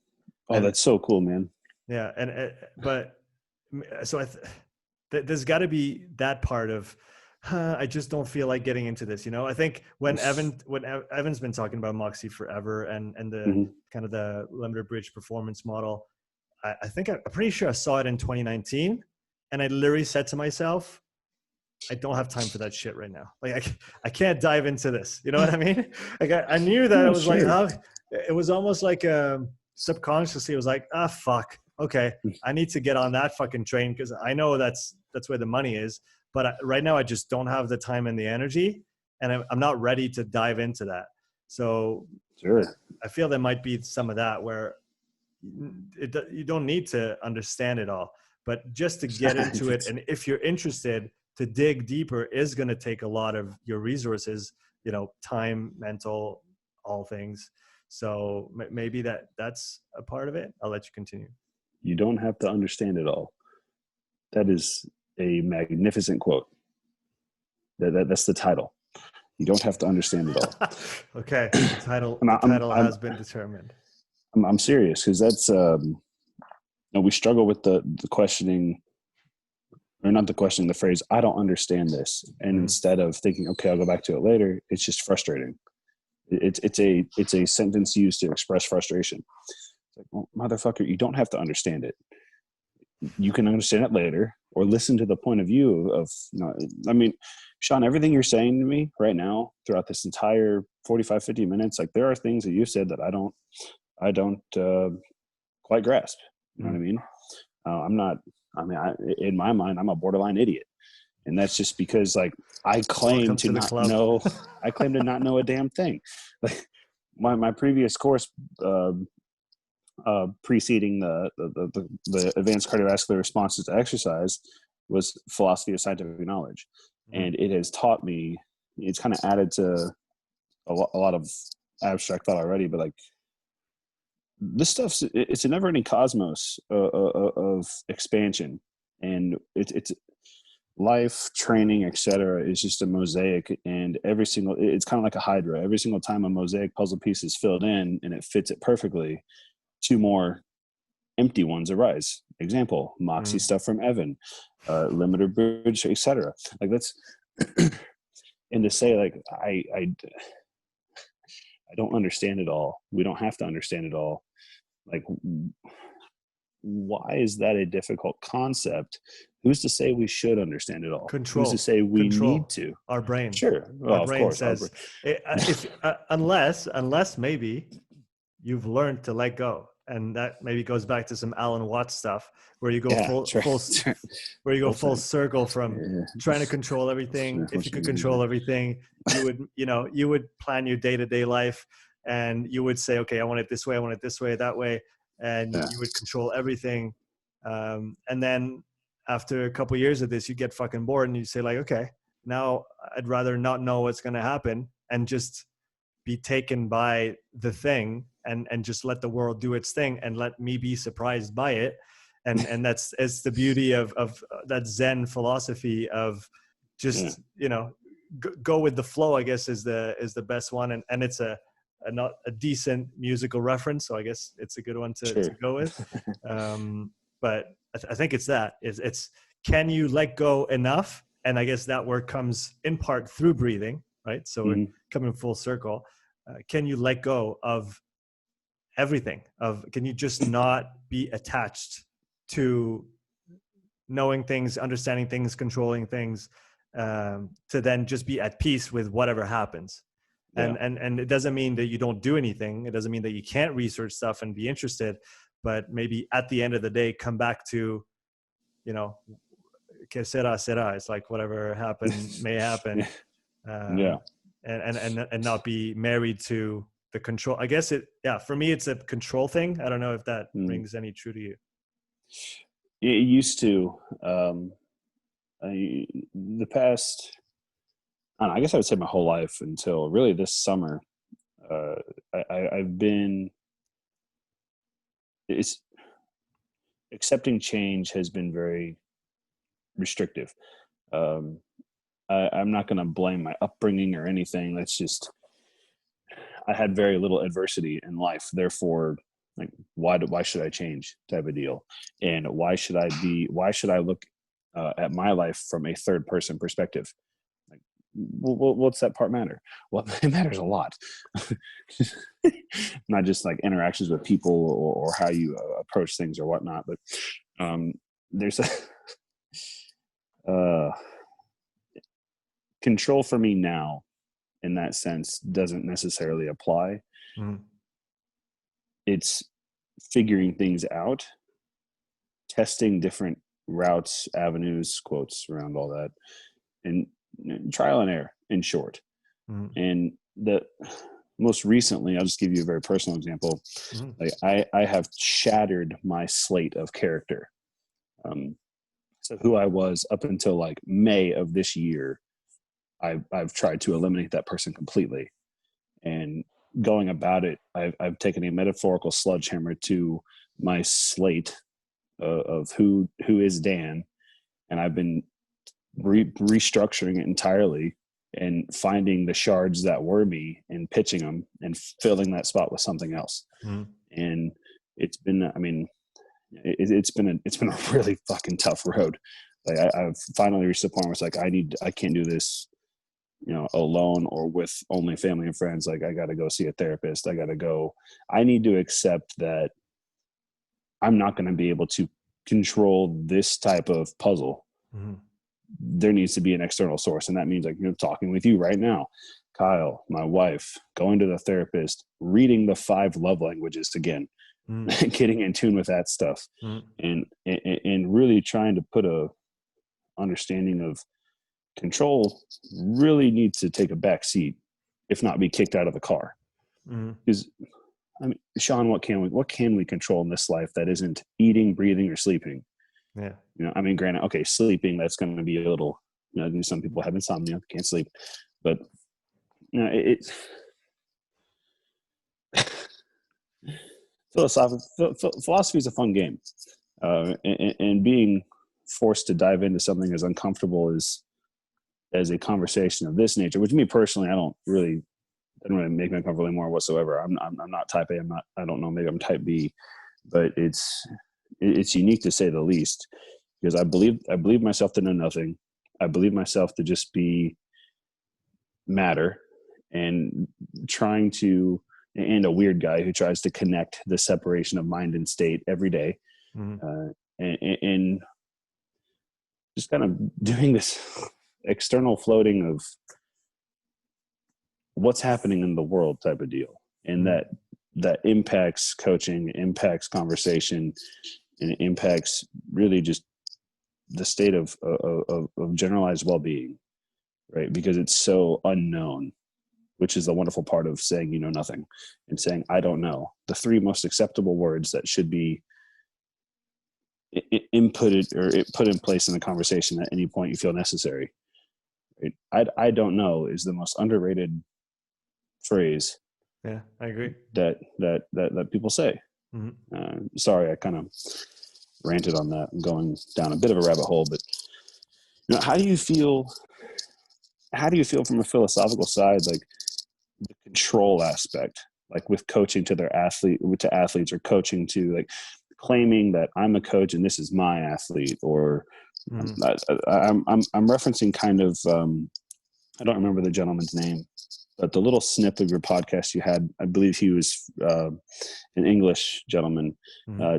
Oh, that's so cool, man. Yeah. There's got to be that part of, I just don't feel like getting into this. I think when Evan's been talking about Moxie forever, and the kind of the limited bridge performance model, I think I'm pretty sure I saw it in 2019, and I literally said to myself, I don't have time for that shit right now. Like I can't dive into this. You know what I mean? Like I knew that it was like, it was almost like subconsciously it was like, fuck. Okay. I need to get on that fucking train, because I know that's where the money is. But right now I just don't have the time and the energy, and I'm not ready to dive into that. So I feel there might be some of that where you don't need to understand it all, but just to get into it. And if you're interested, to dig deeper is going to take a lot of your resources, time, mental, all things. So maybe that's a part of it. I'll let you continue. You don't have to understand it all. That is a magnificent quote. That's the title. You don't have to understand it all. Okay. The title has been determined. I'm serious, because that's, we struggle with the questioning, or not the questioning, the phrase, I don't understand this. And instead of thinking, okay, I'll go back to it later, it's just frustrating. It's a sentence used to express frustration. It's like, well, motherfucker, you don't have to understand it. You can understand it later, or listen to the point of view of I mean, Sean, everything you're saying to me right now throughout this entire 45, 50 minutes, like there are things that you said that I don't quite grasp. You know what I mean? In my mind, I'm a borderline idiot. And that's just because like I claim to not know a damn thing. Like my previous course preceding the advanced cardiovascular responses to exercise was philosophy of scientific knowledge. And it has taught me, it's kind of added to a lot of abstract thought already, but like this stuff's, it's a never ending cosmos of expansion, and it's life, training, etc. is just a mosaic, and it's kind of like a hydra. Every single time a mosaic puzzle piece is filled in and it fits it perfectly, 2 more empty ones arise. Example, Moxie stuff from Evan, limiter bridge, etc. Like that's and to say like I don't understand it all. We don't have to understand it all. Like, why is that a difficult concept? Who's to say we should understand it all? Control. Who's to say we need to? Our brain. Sure. Well, our brain says, unless maybe you've learned to let go. And that maybe goes back to some Alan Watts stuff, where you go full circle from trying to control everything. If you could control everything, you would plan your day-to-day life, and you would say, okay, I want it this way, I want it this way, that way, and you would control everything. And then after a couple of years of this, you get fucking bored, and you say like, okay, now I'd rather not know what's going to happen and just be taken by the thing and just let the world do its thing and let me be surprised by it. And it's the beauty of that Zen philosophy of just, go with the flow, I guess is the best one. And it's a decent musical reference. So I guess it's a good one to go with. But I think it's can you let go enough? And I guess that word comes in part through breathing, right? So we're coming full circle. Can you let go of everything? Can you just not be attached to knowing things, understanding things, controlling things, to then just be at peace with whatever happens? Yeah. And it doesn't mean that you don't do anything. It doesn't mean that you can't research stuff and be interested, but maybe at the end of the day, come back to, que sera, sera. It's like whatever happened may happen. And not be married to the control. I guess for me, it's a control thing. I don't know if that rings any true to you. It used to. The past, I guess I would say my whole life until really this summer, I've been, accepting change has been very restrictive. I'm not going to blame my upbringing or anything. That's just, I had very little adversity in life. Therefore, like, why should I change type of deal? And why should I look at my life from a third person perspective? Like, what's that part matter? Well, it matters a lot. Not just like interactions with people or how you approach things or whatnot, but there's control for me now in that sense doesn't necessarily apply. It's figuring things out, testing different routes, avenues, quotes around all that, and trial and error in short. And the most recently, I'll just give you a very personal example. Like I have shattered my slate of character. So who I was up until like May of this year, I've tried to eliminate that person completely. And going about it, I've taken a metaphorical sledgehammer to my slate of who is Dan, and I've been restructuring it entirely and finding the shards that were me and pitching them and filling that spot with something else. And it's been, it's been a really fucking tough road. Like I've finally reached the point where it's like, I can't do this, alone or with only family and friends. Like I got to go see a therapist. I need to accept that I'm not going to be able to control this type of puzzle. There needs to be an external source. And that means like, talking with you right now. Kyle, my wife, going to the therapist, reading the 5 love languages again, getting in tune with that stuff, and really trying to put a understanding of control really needs to take a back seat, if not be kicked out of the car. Because I mean, Sean, what can we control in this life that isn't eating, breathing, or sleeping? Yeah. You know, I mean, granted, okay, sleeping, that's going to be a little, you know, some people have insomnia, can't sleep, but you know, philosophy is a fun game, and being forced to dive into something as uncomfortable as a conversation of this nature, which me personally, I don't really make me uncomfortable anymore whatsoever. I'm not type A. I don't know. Maybe I'm type B, but it's unique to say the least, because I believe myself to know nothing. I believe myself to just be matter, and a weird guy who tries to connect the separation of mind and state every day, and just kind of doing this external floating of what's happening in the world type of deal. And that impacts coaching, impacts conversation, and it impacts really just the state of generalized well-being, right? Because it's so unknown, which is the wonderful part of saying you know nothing and saying I don't know. The 3 most acceptable words that should be inputted or put in place in a conversation at any point you feel necessary. Right? I don't know is the most underrated phrase. Yeah, I agree. That people say. Sorry, I kind of ranted on that. I'm going down a bit of a rabbit hole, but you know, how do you feel from a philosophical side, like the control aspect, like with coaching to athletes, or coaching to like claiming that I'm a coach and this is my athlete, or I'm referencing kind of I don't remember the gentleman's name, but the little snip of your podcast you had, I believe he was an English gentleman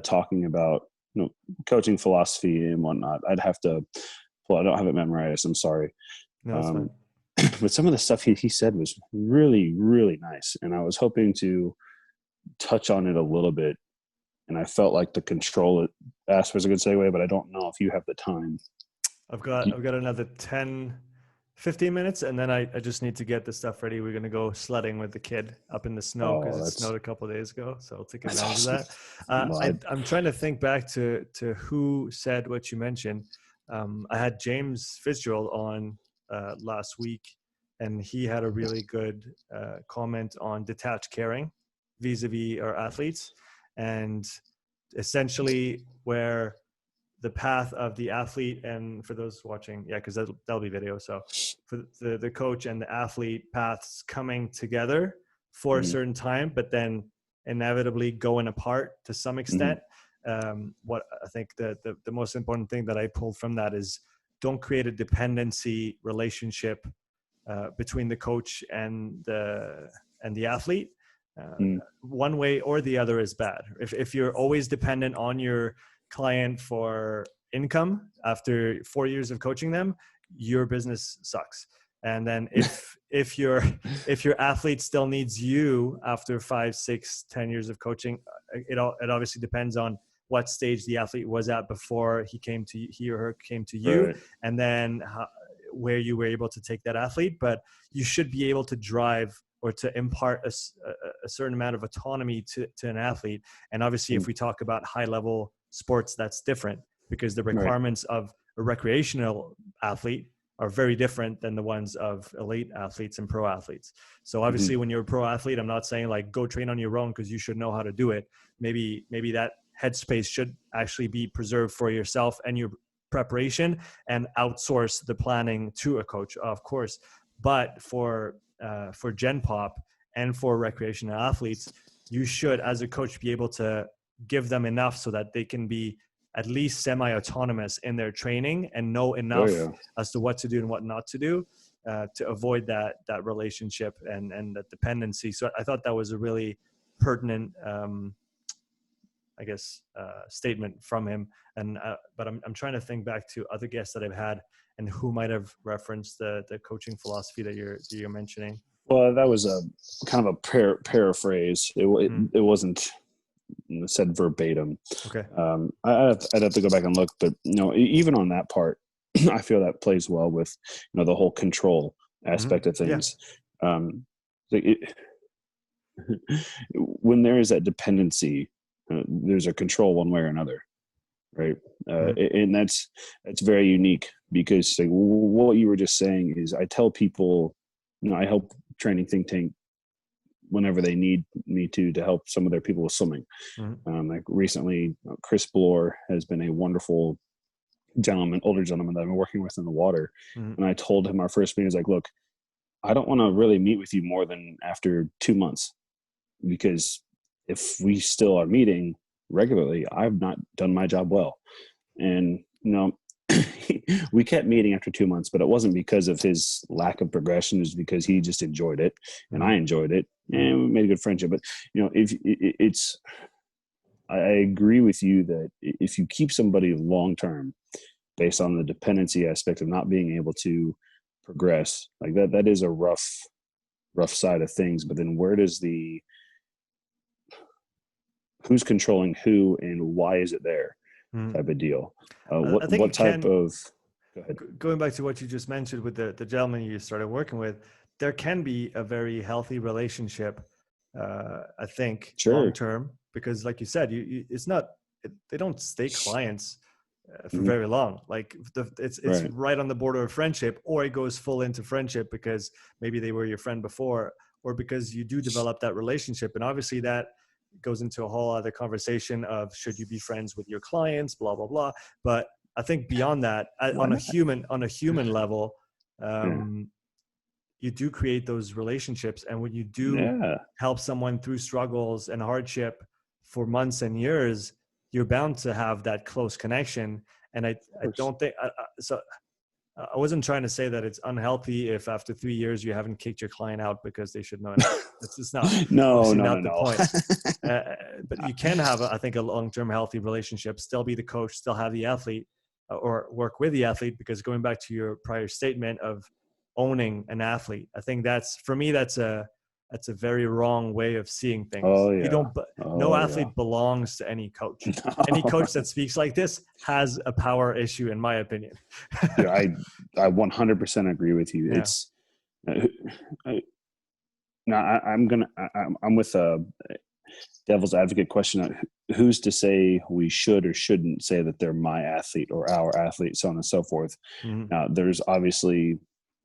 talking about, you know, coaching philosophy and whatnot. I'd have to pull. I don't have it memorized. I'm sorry. No, it's fine. But some of the stuff he said was really, really nice, and I was hoping to touch on it a little bit. And I felt like the control aspect was a good segue, but I don't know if you have the time. I've got another 10-15 minutes, and then I just need to get the stuff ready. We're going to go sledding with the kid up in the snow because it snowed a couple of days ago. So I'll take advantage of that. I'm trying to think back to who said what you mentioned. I had James Fitzgerald on last week, and he had a really good comment on detached caring vis-a-vis our athletes, and essentially where the path of the athlete, and for those watching, because that'll be video. So for the coach and the athlete paths coming together for a certain time, but then inevitably going apart to some extent. What I think the most important thing that I pulled from that is don't create a dependency relationship between the coach and the athlete. One way or the other is bad. If you're always dependent on your client for income after 4 years of coaching them, your business sucks. And then if your athlete still needs you after 5, 6, 10 years of coaching, it obviously depends on what stage the athlete was at before he or her came to you, right. And then where you were able to take that athlete. But you should be able to drive or to impart a certain amount of autonomy to an athlete. And obviously, if we talk about high level sports, that's different because the requirements of a recreational athlete are very different than the ones of elite athletes and pro athletes. So obviously when you're a pro athlete, I'm not saying like go train on your own because you should know how to do it. Maybe that headspace should actually be preserved for yourself and your preparation, and outsource the planning to a coach, of course. But for Gen Pop and for recreational athletes, you should, as a coach, be able to give them enough so that they can be at least semi-autonomous in their training and know enough as to what to do and what not to do to avoid that relationship and that dependency. So I thought that was a really pertinent, statement from him. And but I'm trying to think back to other guests that I've had and who might have referenced the coaching philosophy that you're mentioning. Well, that was a kind of a paraphrase. It wasn't said verbatim. Okay. I'd have to go back and look, but even on that part, I feel that plays well with the whole control aspect of things. Yeah. When there is that dependency, there's a control one way or another, right? And that's very unique, because what you were just saying is, I tell people, I help training think tank whenever they need me to help some of their people with swimming. Like recently, Chris Bloor has been a wonderful older gentleman that I've been working with in the water. And I told him our first meeting is like, look, I don't want to really meet with you more than after 2 months, because if we still are meeting regularly, I've not done my job well. And we kept meeting after 2 months, but it wasn't because of his lack of progression. It was because he just enjoyed it and I enjoyed it, and we made a good friendship. But I agree with you that if you keep somebody long term based on the dependency aspect of not being able to progress, like that is a rough side of things. But then who's controlling who and why is it there type of deal? What type of... Go ahead. Going back to what you just mentioned with the gentleman you started working with, there can be a very healthy relationship, I think, long term, because like you said, they don't stay clients for very long. Like it's right on the border of friendship, or it goes full into friendship because maybe they were your friend before, or because you do develop that relationship. And obviously that goes into a whole other conversation of, should you be friends with your clients, blah, blah, blah. But I think beyond that, on a human level, you do create those relationships. And when you do help someone through struggles and hardship for months and years, you're bound to have that close connection. And I don't think, I wasn't trying to say that it's unhealthy if after 3 years you haven't kicked your client out because they should know. It's just not. No. The point. But you can have, I think, a long-term healthy relationship, still be the coach, still have the athlete, or work with the athlete, because going back to your prior statement of owning an athlete, I think that's a very wrong way of seeing things. No athlete belongs to any coach. No. Any coach that speaks like this has a power issue, in my opinion. I 100% agree with you. Yeah. I'm with a devil's advocate question. Who's to say we should or shouldn't say that they're my athlete or our athlete, so on and so forth. There's obviously,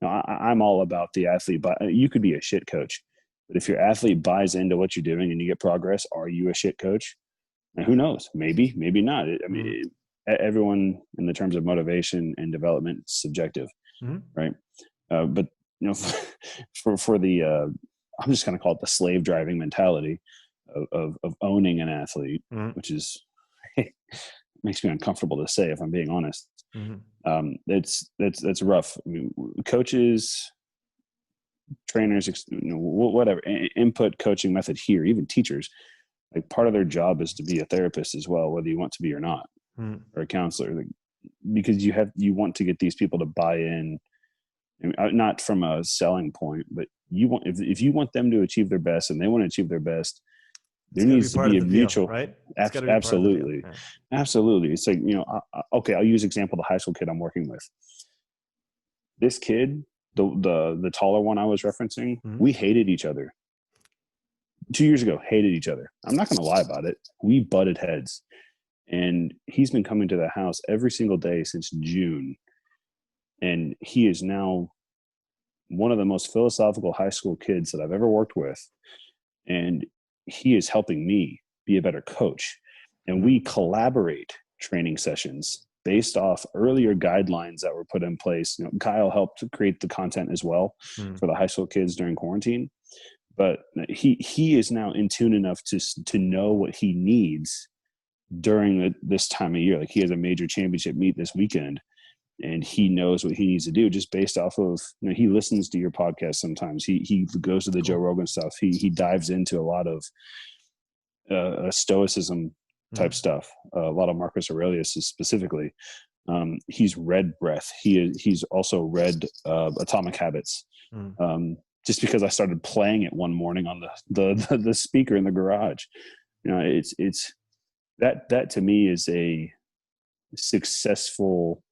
I'm all about the athlete, but you could be a shit coach. But if your athlete buys into what you're doing and you get progress, are you a shit coach? And who knows? Maybe not. Everyone, in the terms of motivation and development, is subjective, right? But for the I'm just going to call it the slave driving mentality of owning an athlete, which is makes me uncomfortable to say, if I'm being honest. That's rough. I mean, coaches, trainers, whatever input coaching method here, even teachers, like part of their job is to be a therapist as well, whether you want to be or not, or a counselor, because you want to get these people to buy in, not from a selling point, but if you want them to achieve their best and they want to achieve their best, there needs to be a mutual, right? Absolutely. Absolutely. It's like, okay, I'll use example, the high school kid I'm working with. This kid, the taller one I was referencing, we hated each other. 2 years ago, hated each other. I'm not going to lie about it. We butted heads. And he's been coming to the house every single day since June. And he is now one of the most philosophical high school kids that I've ever worked with. And he is helping me be a better coach. And we collaborate training sessions based off earlier guidelines that were put in place. Kyle helped to create the content as well for the high school kids during quarantine. But he is now in tune enough to know what he needs during this time of year. Like, he has a major championship meet this weekend, and he knows what he needs to do just based off of, he listens to your podcast sometimes. He goes to the Joe Rogan stuff. He dives into a lot of stoicism type stuff. A lot of Marcus Aurelius specifically. He's read Breath. He's also read Atomic Habits. just because I started playing it one morning on the speaker in the garage. It's that to me is a successful.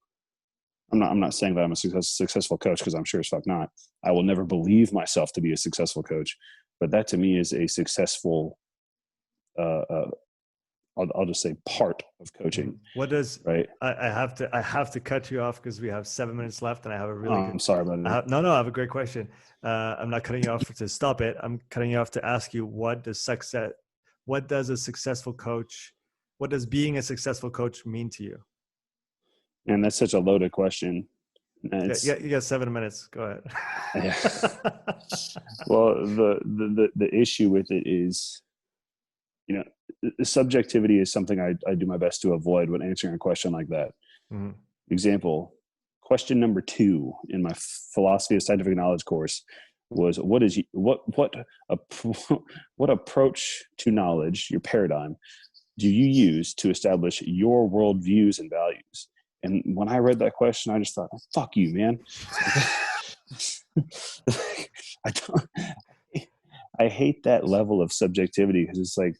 I'm not saying that I'm a successful coach, because I'm sure as fuck not. I will never believe myself to be a successful coach, but that to me is a successful. I'll just say part of coaching. What does right? I have to cut you off because we have 7 minutes left, and I have a really good. I'm sorry about it. No, I have a great question. I'm not cutting you off to stop it. I'm cutting you off to ask you what does being a successful coach mean to you? And that's such a loaded question. Yeah, you got 7 minutes. Go ahead. Yeah. Well, the issue with it is, subjectivity is something I do my best to avoid when answering a question like that. Mm-hmm. Example, question number 2 in my philosophy of scientific knowledge course was, what approach to knowledge, your paradigm, do you use to establish your worldviews and values? And when I read that question, I just thought, fuck you, man. I hate that level of subjectivity, because it's like,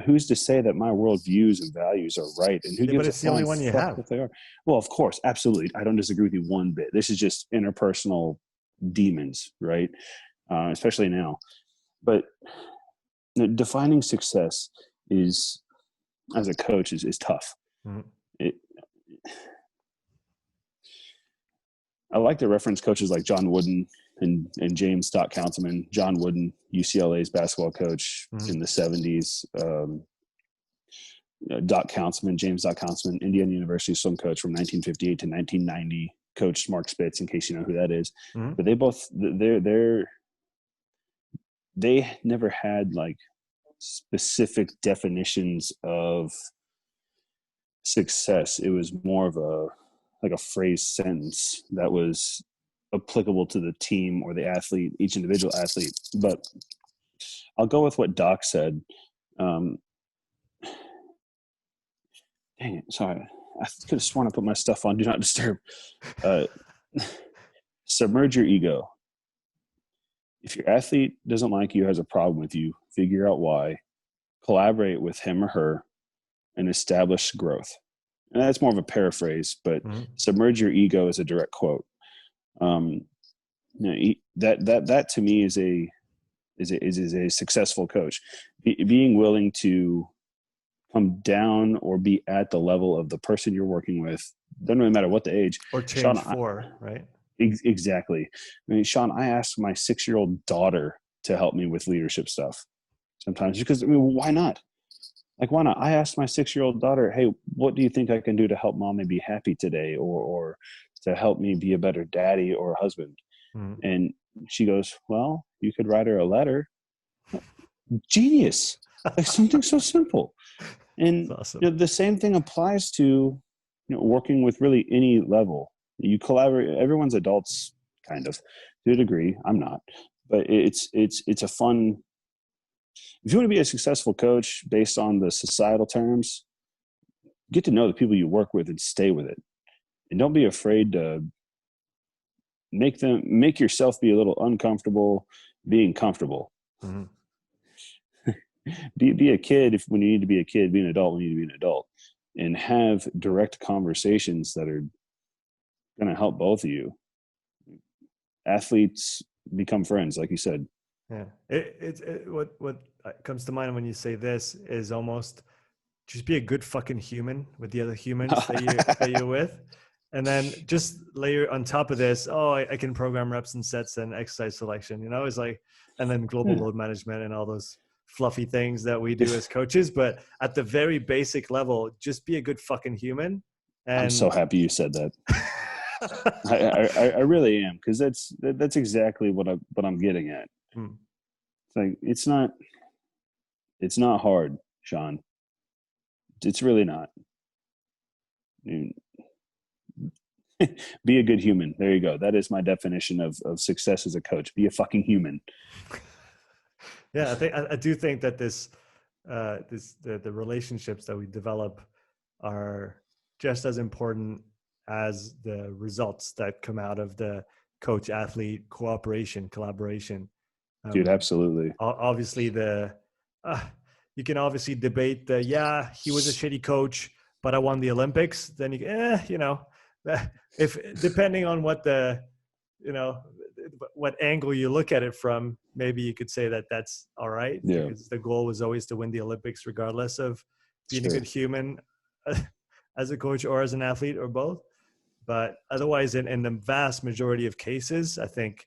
who's to say that my worldviews and values are right? And who gives a flying fuck if they are? Well, of course, absolutely. I don't disagree with you one bit. This is just interpersonal demons, right? Especially now. But defining success is, as a coach, is tough. Mm-hmm. I like to reference coaches like John Wooden and James Doc Councilman. John Wooden, UCLA's basketball coach in the 70s. James Doc Councilman, Indiana University swim coach from 1958 to 1990. Coach Mark Spitz, in case you know who that is. Mm-hmm. But they never had like specific definitions of success. It was more of a phrase sentence that was applicable to the team or the athlete, each individual athlete. But I'll go with what Doc said. Dang it. Sorry. I could have sworn I put my stuff on Do Not Disturb. Submerge your ego. If your athlete doesn't like you, has a problem with you, figure out why, collaborate with him or her, and establish growth. And that's more of a paraphrase, but submerge your ego is a direct quote. That to me is a successful coach. Being willing to come down or be at the level of the person you're working with, doesn't really matter what the age. Or change right? Exactly. I mean, Sean, I asked my 6-year-old daughter to help me with leadership stuff sometimes, because why not? Like, why not? I asked my 6-year-old daughter, hey, what do you think I can do to help mommy be happy today, or to help me be a better daddy or husband? Mm-hmm. And she goes, well, you could write her a letter. Genius. Like, something so simple. And awesome. The same thing applies to working with really any level. You collaborate. Everyone's adults, kind of, to a degree. I'm not. But it's a fun... If you want to be a successful coach based on the societal terms, get to know the people you work with and stay with it. And don't be afraid to make yourself be a little uncomfortable being comfortable. Mm-hmm. be a kid when you need to be a kid, be an adult when you need to be an adult, and have direct conversations that are going to help both of you. Athletes become friends, like you said. Yeah, what comes to mind when you say this is almost just be a good fucking human with the other humans that you're with, and then just layer on top of this. Oh, I can program reps and sets and exercise selection. It's like, and then global load management and all those fluffy things that we do as coaches. But at the very basic level, just be a good fucking human. And I'm so happy you said that. I really am, because that's exactly what I'm getting at. It's like, it's not hard, Sean. It's really not. Be a good human. There you go. That is my definition of success as a coach. Be a fucking human. Yeah, I do think that the relationships that we develop are just as important as the results that come out of the coach athlete collaboration. Dude, absolutely. Obviously you can obviously debate he was a shitty coach, but I won the Olympics. Then if depending on what what angle you look at it from, maybe you could say that that's all right. Yeah. Because the goal was always to win the Olympics, regardless of being a good human as a coach or as an athlete or both. But otherwise, in the vast majority of cases, I think,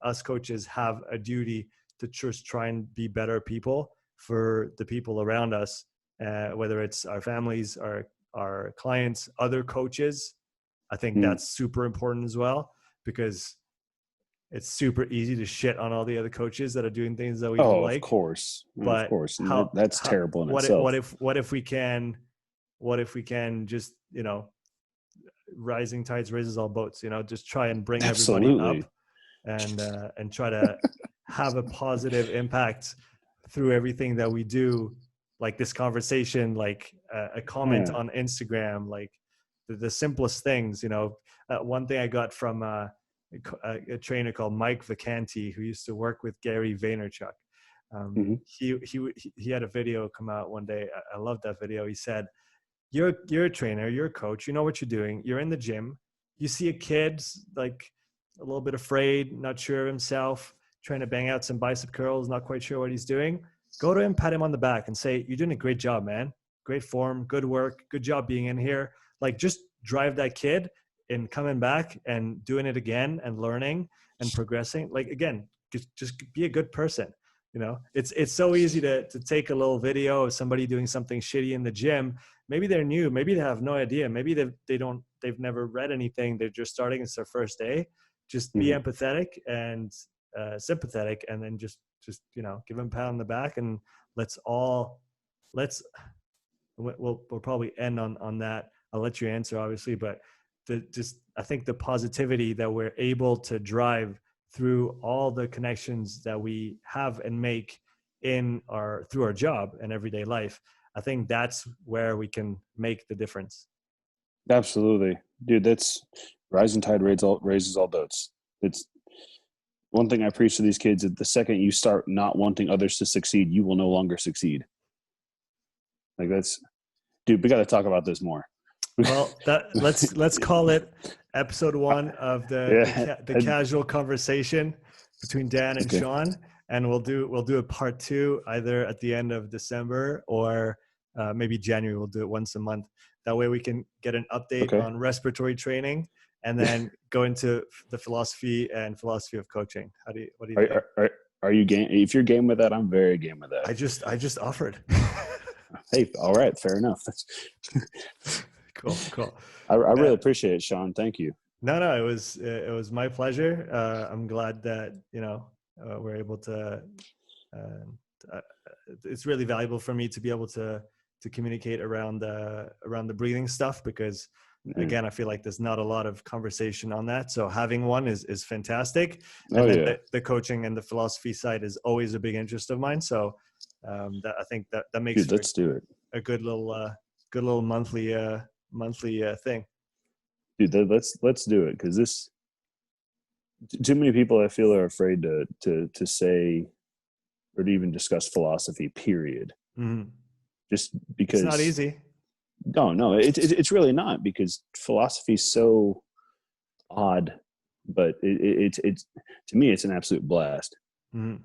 us coaches have a duty to just try and be better people for the people around us, whether it's our families, our clients, other coaches. I think that's super important as well, because it's super easy to shit on all the other coaches that are doing things that we don't like. Of course. But of course. And that's terrible in itself. What if we can just, rising tides raises all boats, just try and bring everybody up and try to have a positive impact through everything that we do, like this conversation, like a comment on Instagram, like the simplest things. One thing I got from a trainer called Mike Vacanti, who used to work with Gary Vaynerchuk. He had a video come out one day. I love that video. He said, you're a trainer, you're a coach, you know what you're doing. You're in the gym. You see a kid like a little bit afraid, not sure of himself, trying to bang out some bicep curls, not quite sure what he's doing. Go to him, pat him on the back and say, you're doing a great job, man. Great form, good work, good job being in here. Like, just drive that kid in coming back and doing it again and learning and progressing. Like, again, just be a good person. It's so easy to take a little video of somebody doing something shitty in the gym. Maybe they're new, maybe they have no idea, maybe they've never read anything, they're just starting, it's their first day. Just be empathetic and sympathetic, and then just give them a pat on the back, and we'll probably end on that. I'll let you answer, obviously, but I think the positivity that we're able to drive through all the connections that we have and make through our job and everyday life, I think that's where we can make the difference. Absolutely. Dude, that's rising tide raises all boats. It's one thing I preach to these kids, that the second you start not wanting others to succeed, you will no longer succeed. Like, dude, we got to talk about this more. Well, let's call it episode 1 of the casual conversation between Dan and Sean, and we'll do a part 2 either at the end of December or maybe January. We'll do it once a month. That way we can get an update on respiratory training, and then go into the philosophy of coaching. What do you think? Are you game? If you're game with that, I'm very game with that. I just offered. Hey, all right, fair enough. Cool. I really appreciate it, Sean. Thank you. No, it was my pleasure. I'm glad that we're able to. It's really valuable for me to be able to communicate around the breathing stuff, because again, I feel like there's not a lot of conversation on that. So having one is fantastic. And then the coaching and the philosophy side is always a big interest of mine. So I think that makes let's do it. A good little monthly thing. Dude, let's do it, because this, too many people I feel are afraid to say or to even discuss philosophy, period. Mm-hmm. Just because it's not easy. No, it's really not, because philosophy is so odd, but it's to me, it's an absolute blast. Mm-hmm.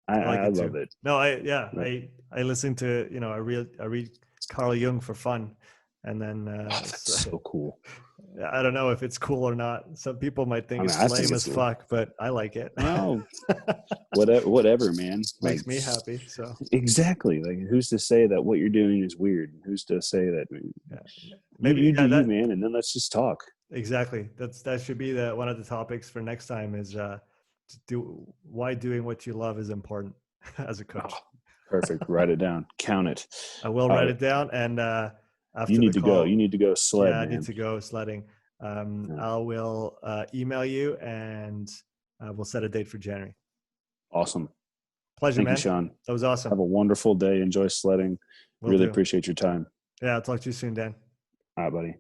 I love it. No, I listen to, I read Carl Jung for fun. And then that's so cool. I don't know if it's cool or not. Some people might think it's lame as fuck, but I like it. No, whatever, man. Makes me happy. So exactly. Like, who's to say that what you're doing is weird? Who's to say that? Maybe you do you, man, and then let's just talk. Exactly. That should be one of the topics for next time. Is why doing what you love is important as a coach. Oh, perfect. Write it down. Count it. I will write it down, and after you need to call, go. You need to go sled. Yeah, man. I need to go sledding. I will email you, and we'll set a date for January. Awesome. Pleasure, Thank man. you, Sean. That was awesome. Have a wonderful day. Enjoy sledding. Really appreciate your time. Yeah, I'll talk to you soon, Dan. All right, buddy.